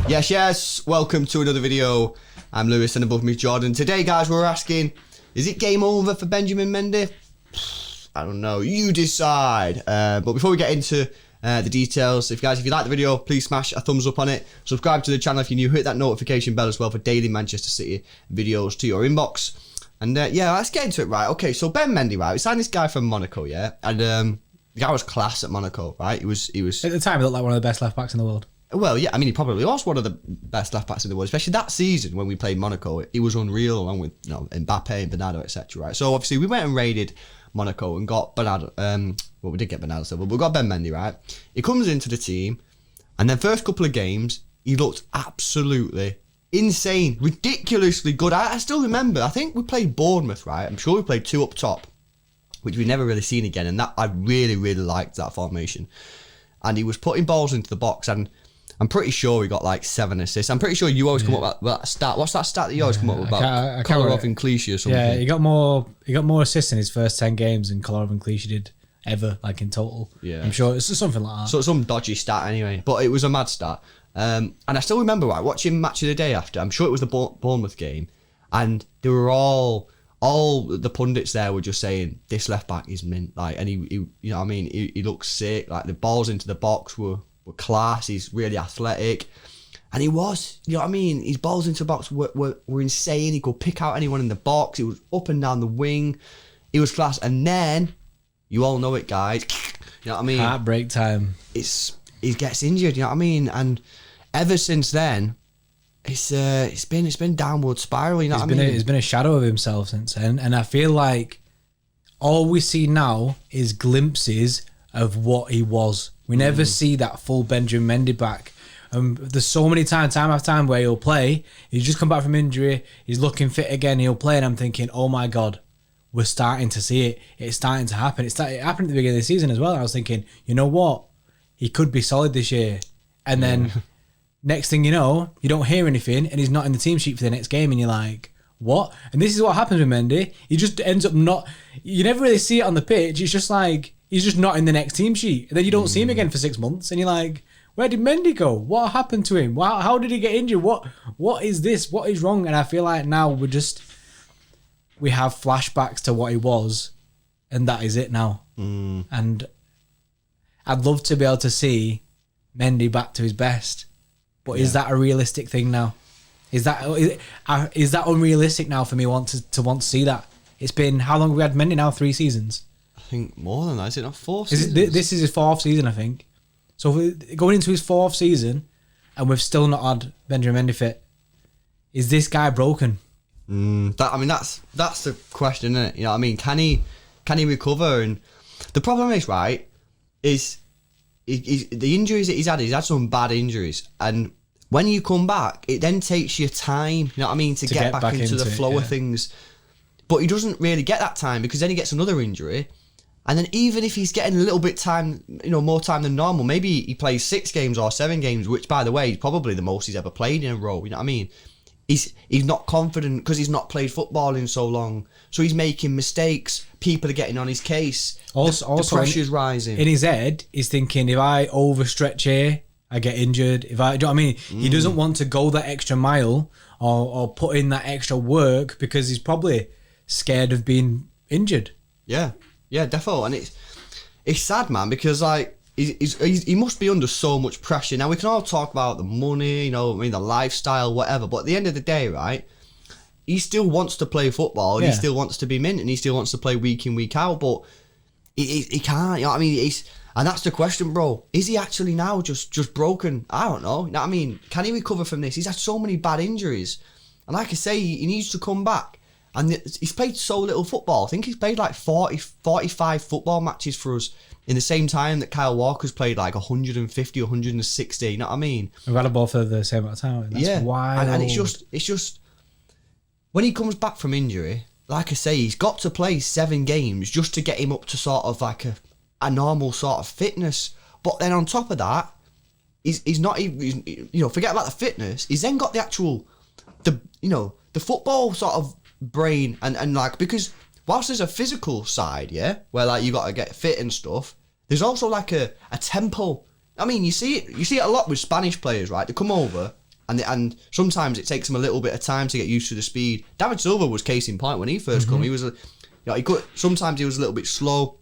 Yes, welcome to another video. I'm Lewis and above me Jordan. Today, guys, we're asking, is it game over for Benjamin Mendy? I don't know, you decide. But before we get into the details, if you like the video, please smash a thumbs up on it. Subscribe to the channel if you're new, hit that notification bell as well for daily Manchester City videos to your inbox. And yeah, let's get into it, right? Okay, so Ben Mendy, right? We signed this guy from Monaco, yeah? And the guy was class at Monaco, right? He was at the time, he looked like one of the best left backs in the world. Well, yeah, I mean, he probably was one of the best left backs in the world, especially that season when we played Monaco. He was unreal, along with Mbappe and Bernardo, etc. Right? So obviously we went and raided Monaco and got Bernardo. Well, we did get Bernardo Silva, but we got Ben Mendy, right? He comes into the team, and then first couple of games he looked absolutely insane, ridiculously good. I still remember. I think we played Bournemouth, right? I'm sure we played two up top, which we've never really seen again, and that I really liked that formation. And he was putting balls into the box, and I'm pretty sure he got like 7 assists. I'm pretty sure you always come up with that stat. What's that stat that you always come up with about Kolarov and Clichy or something? Yeah, he got more assists in his first 10 games than Kolarov and Clichy did ever, like in total. Yeah, I'm sure it's something like that. So some dodgy stat anyway, but it was a mad stat. And I still remember, right, watching Match of the Day after. I'm sure it was the Bournemouth game, and they were all the pundits there were just saying this left back is mint, like, and he you know what I mean, he looks sick, like the balls into the box were class, he's really athletic, and he was, you know what I mean, his balls into the box were insane. He could pick out anyone in the box, he was up and down the wing, he was class. And then you all know it, guys, you know what I mean, heartbreak time. He gets injured, you know what I mean, and ever since then it's been downward spiral, you know what I mean? He's been a shadow of himself since then, and I feel like all we see now is glimpses of what he was. We never see that full Benjamin Mendy back. There's so many time after time where he'll play, he's just come back from injury, he's looking fit again, he'll play, and I'm thinking, oh my God, we're starting to see it. It's starting to happen. It happened at the beginning of the season as well. I was thinking, you know what? He could be solid this year. And then next thing you know, you don't hear anything, and he's not in the team sheet for the next game, and you're like, what? And this is what happens with Mendy. He just ends up not... You never really see it on the pitch. It's just like, he's just not in the next team sheet. And then you don't see him again for 6 months, and you're like, where did Mendy go? What happened to him? How did he get injured? What is this? What is wrong? And I feel like now we have flashbacks to what he was, and that is it now. And I'd love to be able to see Mendy back to his best. But is that a realistic thing now? Is that unrealistic now for me to want to see that? It's been, how long have we had Mendy now? 3 seasons? I think more than that. Is it not 4 seasons? This is his 4th season, I think. So going into his 4th season, and we've still not had Benjamin Mendy fit. Is this guy broken? That's the question, isn't it? You know what I mean? Can he recover? And the problem is, right, is the injuries that he's had some bad injuries, and when you come back, it then takes you time, you know what I mean, to get back into the flow of things. But he doesn't really get that time, because then he gets another injury, and then even if he's getting a little bit time, more time than normal, maybe he plays 6 games or 7 games, which, by the way, is probably the most he's ever played in a row, you know what I mean? He's not confident because he's not played football in so long, so he's making mistakes. People are getting on his case. Also, the pressure's rising. In his head, he's thinking, if I overstretch here, I get injured. Do you know what I mean? He doesn't want to go that extra mile or put in that extra work because he's probably scared of being injured. Yeah, definitely. And it's sad, man, because like he must be under so much pressure. Now, we can all talk about the money, the lifestyle, whatever, but at the end of the day, right, he still wants to play football, and he still wants to be mint, and he still wants to play week in, week out, but he can't, you know what I mean? And that's the question, bro. Is he actually now just broken? I don't know. You know what I mean? Can he recover from this? He's had so many bad injuries, and like I say, he needs to come back. And he's played so little football. I think he's played like 45 football matches for us in the same time that Kyle Walker's played like 150, 160. You know what I mean? We've had a ball for the same amount of time. That's wild. And it's just when he comes back from injury, like I say, he's got to play 7 games just to get him up to sort of like a normal sort of fitness. But then on top of that, he's not even, forget about the fitness. He's then got the actual, the football sort of brain and like, because whilst there's a physical side, yeah, where like you got to get fit and stuff, there's also like a tempo. I mean, you see it a lot with Spanish players, right? They come over and sometimes it takes them a little bit of time to get used to the speed. David Silva was case in point when he first come. He was, sometimes he was a little bit slow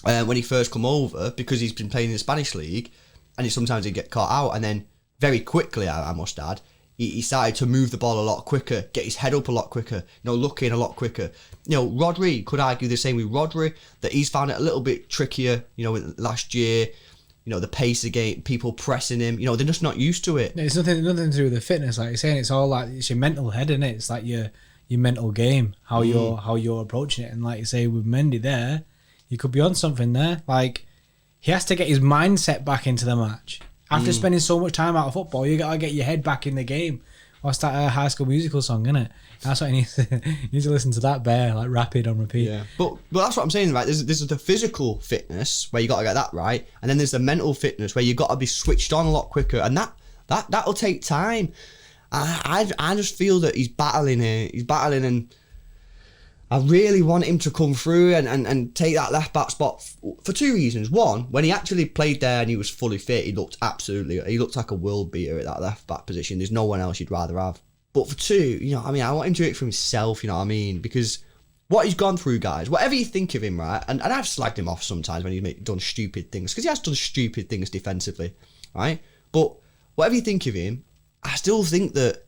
when he first come over because he's been playing in the Spanish league, and sometimes he'd get caught out, and then very quickly, I must add, he started to move the ball a lot quicker, get his head up a lot quicker, look in a lot quicker. Rodri, could argue the same with Rodri, that he's found it a little bit trickier, last year. The pace again, people pressing him, they're just not used to it. It's nothing to do with the fitness, like you're saying. It's all like, it's your mental head, isn't it? It's like your mental game, how you're approaching it. And like you say with Mendy there, you could be on something there. Like, he has to get his mindset back into the match. After spending so much time out of football, you gotta get your head back in the game. What's that High School Musical song, isn't it? That's what I need to listen to that bear, like rapid on repeat. Yeah, but that's what I'm saying, right? There's the physical fitness where you got to get that right, and then there's the mental fitness where you got to be switched on a lot quicker, and that'll take time. I just feel that he's battling here. He's battling, and I really want him to come through and take that left back spot for two reasons. One, when he actually played there and he was fully fit, he looked like a world beater at that left back position. There's no one else you'd rather have. But for two, I want him to do it for himself, because what he's gone through, guys, whatever you think of him, right, and I've slagged him off sometimes when he's done stupid things, because he has done stupid things defensively, right? But whatever you think of him, I still think that,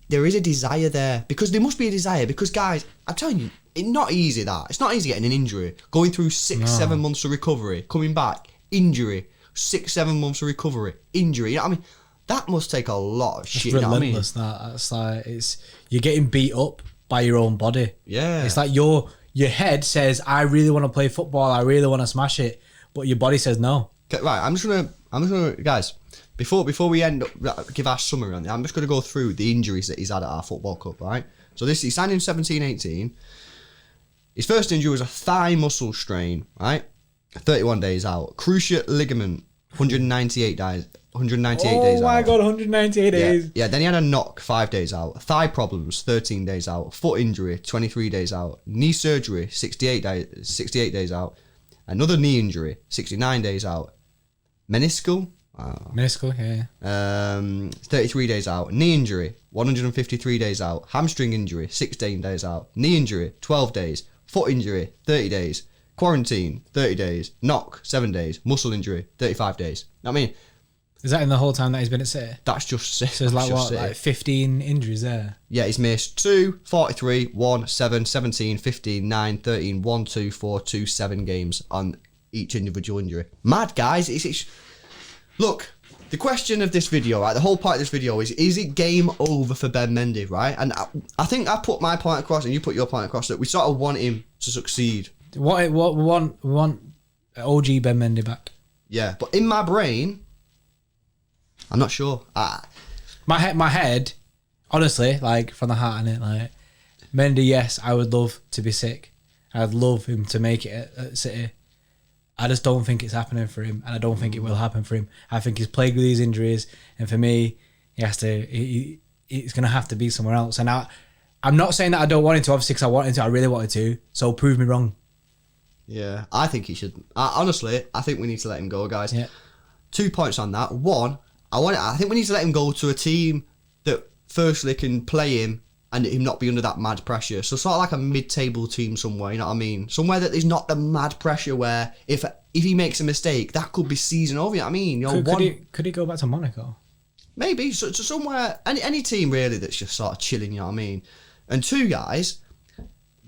there is a desire there, because there must be a desire, because, guys, I'm telling you, it's not easy that. It's not easy getting an injury, going through 6-7 months of recovery, coming back, injury, 6-7 months of recovery, injury, that must take a lot of shit. It's relentless, That's like, you're getting beat up by your own body. Yeah. It's like your head says, I really want to play football, I really want to smash it, but your body says no. Okay, right, I'm just gonna, guys, before we give our summary on it, I'm just gonna go through the injuries that he's had at our football club, right? So he signed in 17-18. His first injury was a thigh muscle strain, right? 31 days out. Cruciate ligament, 198 days. 198 days out. Oh my God, 198 days. Yeah, then he had a knock, 5 days out. Thigh problems, 13 days out. Foot injury, 23 days out. Knee surgery, 68 days out. Another knee injury, 69 days out. Meniscal, yeah. 33 days out. Knee injury, 153 days out. Hamstring injury, 16 days out. Knee injury, 12 days. Foot injury, 30 days. Quarantine, 30 days. Knock, 7 days. Muscle injury, 35 days. Is that in the whole time that he's been at City? That's just City. So there's like 15 injuries there? Yeah, he's missed 2, 43, 1, 7, 17, 15, 9, 13, 1, 2, 4, 2, 7 games on each individual injury. Mad, guys. It's look, the question of this video, right, the whole point of this video is it game over for Ben Mendy, right? And I think I put my point across and you put your point across, that we sort of want him to succeed. What we want OG Ben Mendy back. Yeah, but in my brain, I'm not sure. My head, honestly, like from the heart in it, like Mendy, yes, I would love to be sick. I'd love him to make it at City. I just don't think it's happening for him, and I don't think it will happen for him. I think he's plagued with these injuries, and for me, he's going to have to be somewhere else. And I'm not saying that I don't want him to, obviously, because I want him to. I really wanted to. So prove me wrong. Yeah, I think he should. Honestly, I think we need to let him go, guys. Yeah. 2 points on that. One, I think we need to let him go to a team that firstly can play him and him not be under that mad pressure. So sort of like a mid-table team somewhere, you know what I mean? Somewhere that there's not the mad pressure where if he makes a mistake, that could be season over, you know what I mean? Could he go back to Monaco? Maybe. So somewhere, any team really that's just sort of chilling, you know what I mean? And 2, guys,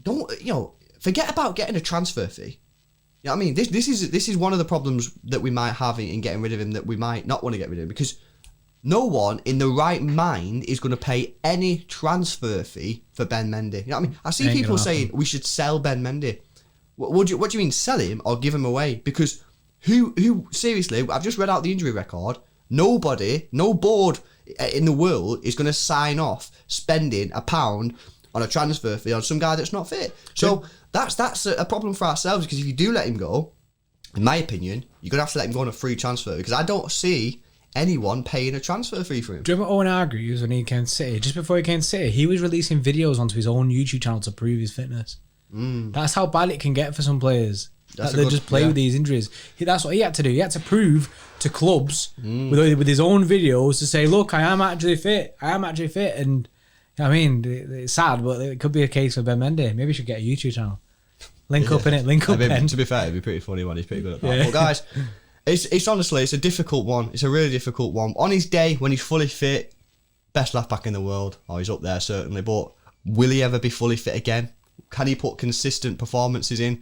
don't, forget about getting a transfer fee. You know what I mean? This is one of the problems that we might have in getting rid of him, that we might not want to get rid of him, because no one in the right mind is going to pay any transfer fee for Ben Mendy. You know what I mean? I see people saying we should sell Ben Mendy. What do you mean, sell him or give him away? Because who seriously, I've just read out the injury record. Nobody, no board in the world is going to sign off spending £1 on a transfer fee on some guy that's not fit. So that's a problem for ourselves, because if you do let him go, in my opinion, you're going to have to let him go on a free transfer, because I don't see anyone paying a transfer fee for him. Do you remember Owen Hargreaves when he came to City? Just before he came to City, he was releasing videos onto his own YouTube channel to prove his fitness. That's how bad it can get for some players. That's That they just play with these injuries. That's what he had to do. He had to prove to clubs with his own videos to say, look, I am actually fit. And I mean, it's sad, but it could be a case for Ben Mendy. Maybe he should get a YouTube channel. Link up in it. Link up. To be fair, it'd be pretty funny when he's pretty good at that. But guys, it's honestly, it's a difficult one. It's a really difficult one. On his day, when he's fully fit, best left back in the world. Oh, he's up there certainly. But will he ever be fully fit again? Can he put consistent performances in?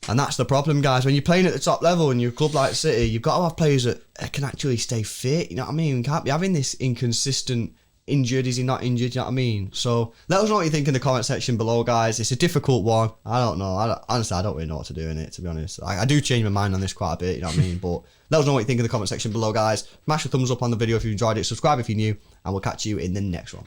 And that's the problem, guys. When you're playing at the top level in your club like City, you've got to have players that can actually stay fit. You know what I mean? We can't be having this inconsistent injured. Is he not injured? You know what I mean? So let us know what you think in the comment section below, guys. It's a difficult one. I don't know. Honestly, I don't really know what to do in it, to be honest. I do change my mind on this quite a bit, you know what I mean? But let us know what you think in the comment section below, guys. Smash the thumbs up on the video if you enjoyed it. Subscribe if you're new. And we'll catch you in the next one.